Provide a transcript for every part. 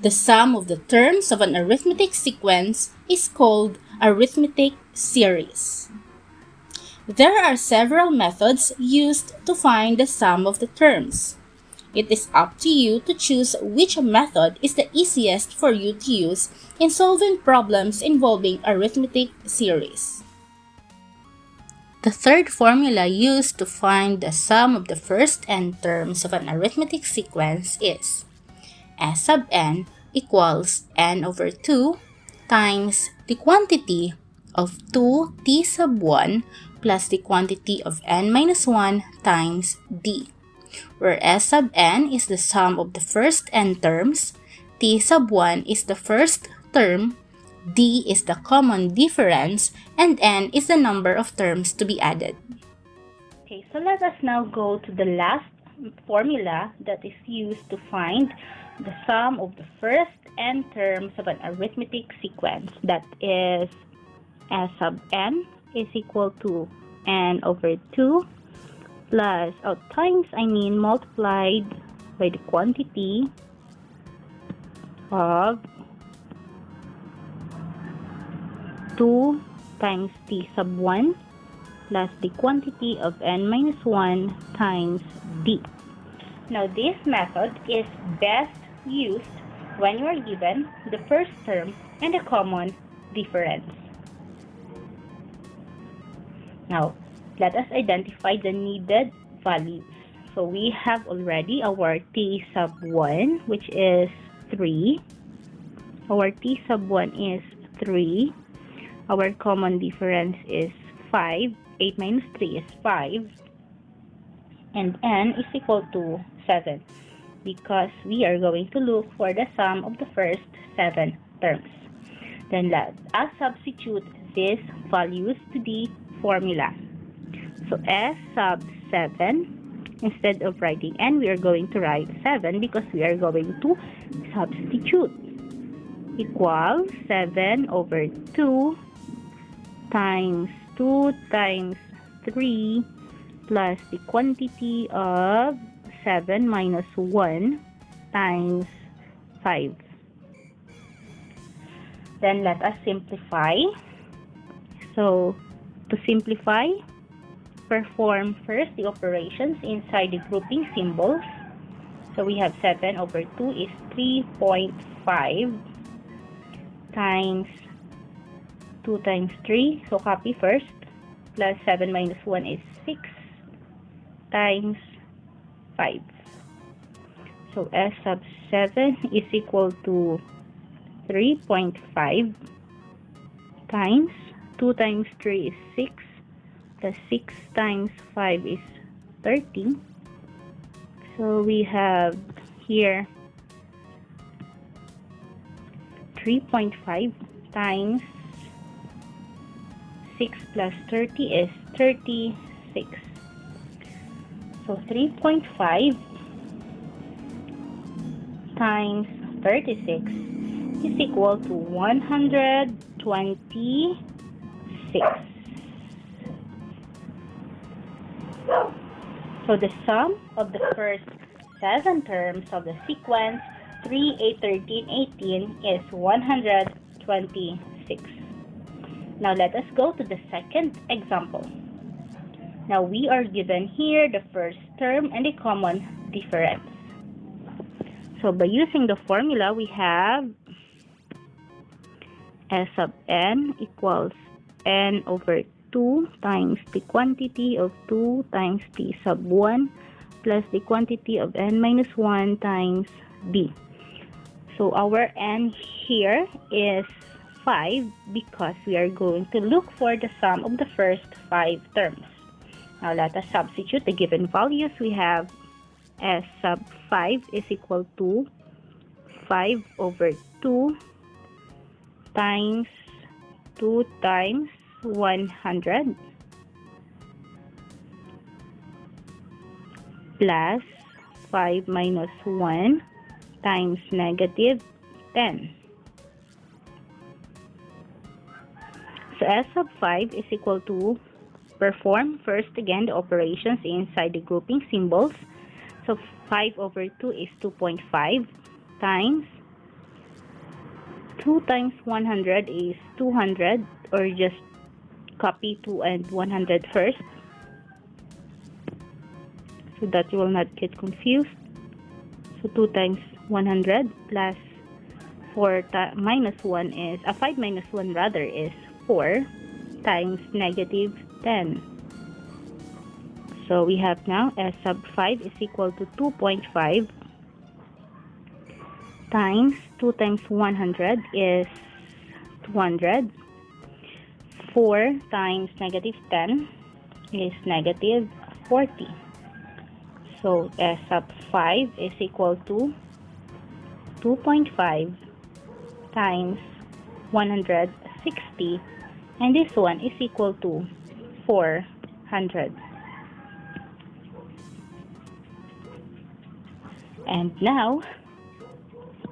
The sum of the terms of an arithmetic sequence is called arithmetic series. There are several methods used to find the sum of the terms. It is up to you to choose which method is the easiest for you to use in solving problems involving arithmetic series. The third formula used to find the sum of the first n terms of an arithmetic sequence is S sub n equals n over 2 times the quantity of 2t sub 1 plus the quantity of n minus 1 times d, where S sub n is the sum of the first n terms, t sub 1 is the first term, d is the common difference, and n is the number of terms to be added. Okay, so let us now go to the last formula that is used to find the sum of the first n terms of an arithmetic sequence. That is S sub n is equal to n over 2 plus, multiplied by the quantity of 2 times t sub 1 plus the quantity of n minus 1 times d. Now, this method is best used when you are given the first term and a common difference. Now, let us identify the needed values. So, we have already our t sub 1, which is 3. Our t sub 1 is 3. Our common difference is 5. 8 minus 3 is 5. And n is equal to 7, because we are going to look for the sum of the first 7 terms. Then let us substitute these values to the formula. So S sub 7, instead of writing n, we are going to write 7 because we are going to substitute. Equals 7 over 2 times 2 times 3 plus the quantity of 7 minus 1 times 5. Then let us simplify. So, to simplify, perform first the operations inside the grouping symbols. So, we have 7 over 2 is 3.5 times 2 times 3. So, copy first. Plus 7 minus 1 is 6 times 5. So, S sub 7 is equal to 3.5 times 2 times 3 is 6 plus 6 times 5 is 30. So, we have here 3.5 times 6 plus 30 is 36. So, 3.5 times 36 is equal to 126. So, the sum of the first 7 terms of the sequence 3, 8, 13, 18 is 126. Now, let us go to the second example. Now, we are given here the first term and the common difference. So, by using the formula, we have S sub n equals n over 2 times the quantity of 2 times t sub 1 plus the quantity of n minus 1 times d. So, our n here is 5 because we are going to look for the sum of the first 5 terms. Now, let us substitute the given values. We have S sub 5 is equal to 5 over 2 times 2 times 100 plus 5 minus 1 times negative 10. So, S sub 5 is equal to, perform first again the operations inside the grouping symbols. So, 5 over 2 is 2.5 times 2 times 100 is 200, or just copy 2 and 100 first so that you will not get confused. So 2 times 100 plus 4 minus 1 is 5 minus 1 rather is 4 times negative 10. So we have now S sub 5 is equal to 2.5 times 2 times 100 is 200. 4 times negative 10 is negative 40. So S sub 5 is equal to 2.5 times 160, and this one is equal to 400. And now,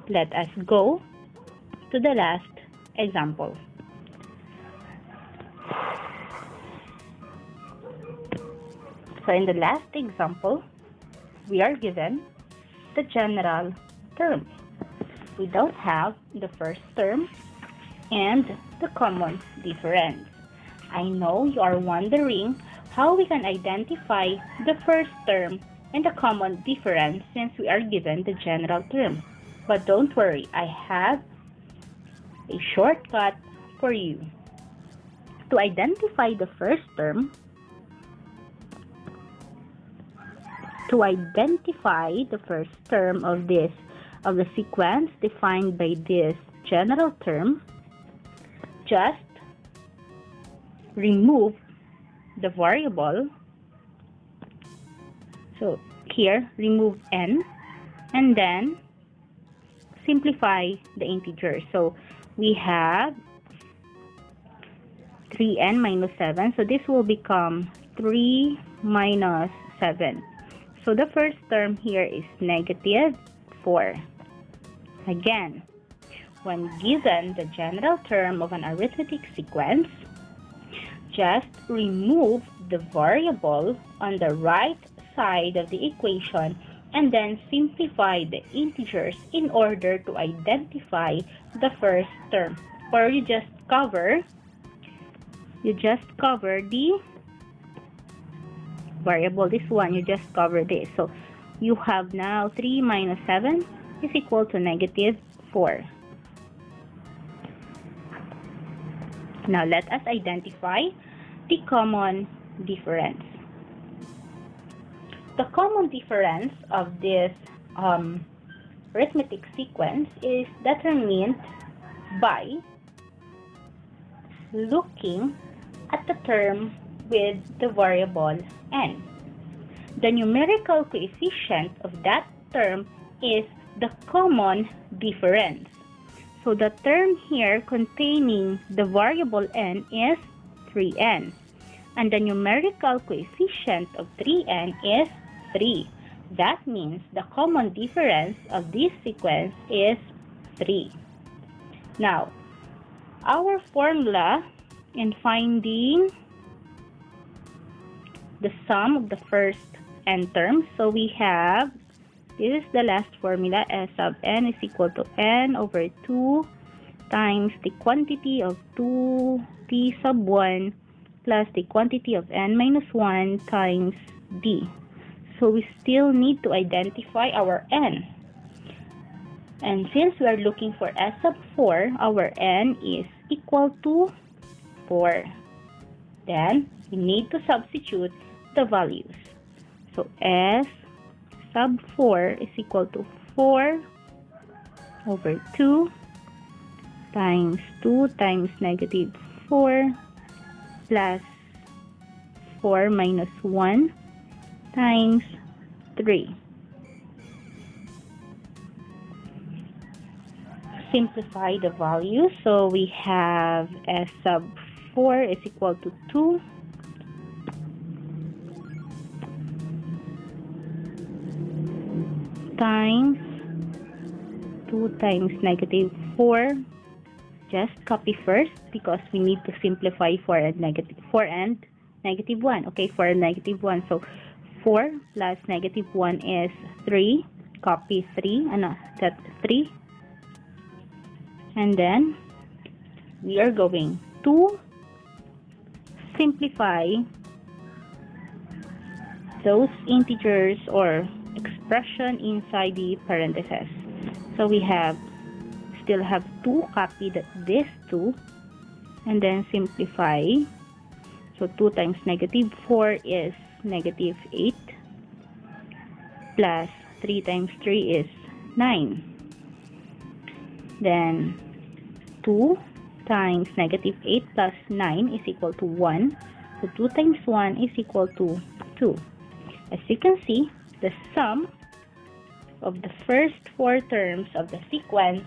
let us go to the last example. So in the last example, we are given the general term. We don't have the first term and the common difference. I know you are wondering how we can identify the first term and the common difference since we are given the general term. But don't worry, I have a shortcut for you. To identify the first term, of the sequence defined by this general term, just remove the variable. So here, remove n, and then simplify the integers. So we have 3n minus 7. So this will become 3 minus 7. So the first term here is negative 4. Again, when given the general term of an arithmetic sequence, just remove the variable on the right side of the equation and then simplify the integers in order to identify the first term. Or you just cover the variable, this one, you just cover this. So you have now 3 minus 7 is equal to negative 4. Now let us identify the common difference. The common difference of this arithmetic sequence is determined by looking at the term with the variable n. The numerical coefficient of that term is the common difference. So the term here containing the variable n is 3n, and the numerical coefficient of 3n is 3. That means the common difference of this sequence is 3. Now, our formula in finding the sum of the first n terms, so we have, this is the last formula, S sub n is equal to n over 2 times the quantity of 2t sub 1 plus the quantity of n minus 1 times d. So we still need to identify our n. And since we are looking for S sub 4, our n is equal to 4. Then we need to substitute the values. So S sub 4 is equal to 4 over 2 times 2 times negative 4 plus 4 minus 1 times 3. Simplify the values. So we have S sub 4 is equal to 2 times 2 times negative 4. Just copy first because we need to simplify 4 and negative 1. Okay, 4 and negative 1. So 4 plus negative 1 is 3. Copy 3. That's 3. And then we are going to simplify those integers or expression inside the parentheses. So we still have 2, copy this 2, and then simplify. So 2 times negative 4 is negative 8, plus 3 times 3 is 9. Then 2 times negative 8 plus 9 is equal to 1. So 2 times 1 is equal to 2. As you can see, the sum of the first 4 terms of the sequence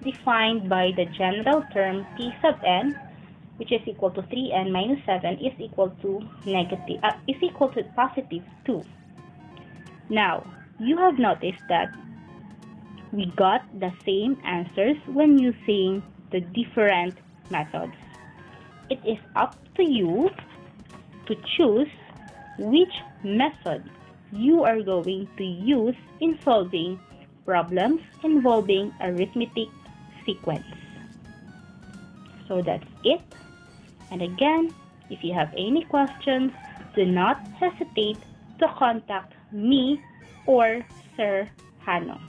defined by the general term p sub n, which is equal to 3n minus 7, is equal to positive 2. Now, you have noticed that we got the same answers when using the different methods. It is up to you to choose which method you are going to use in solving problems involving arithmetic sequence. So that's it. And again, if you have any questions, do not hesitate to contact me or Sir Hano.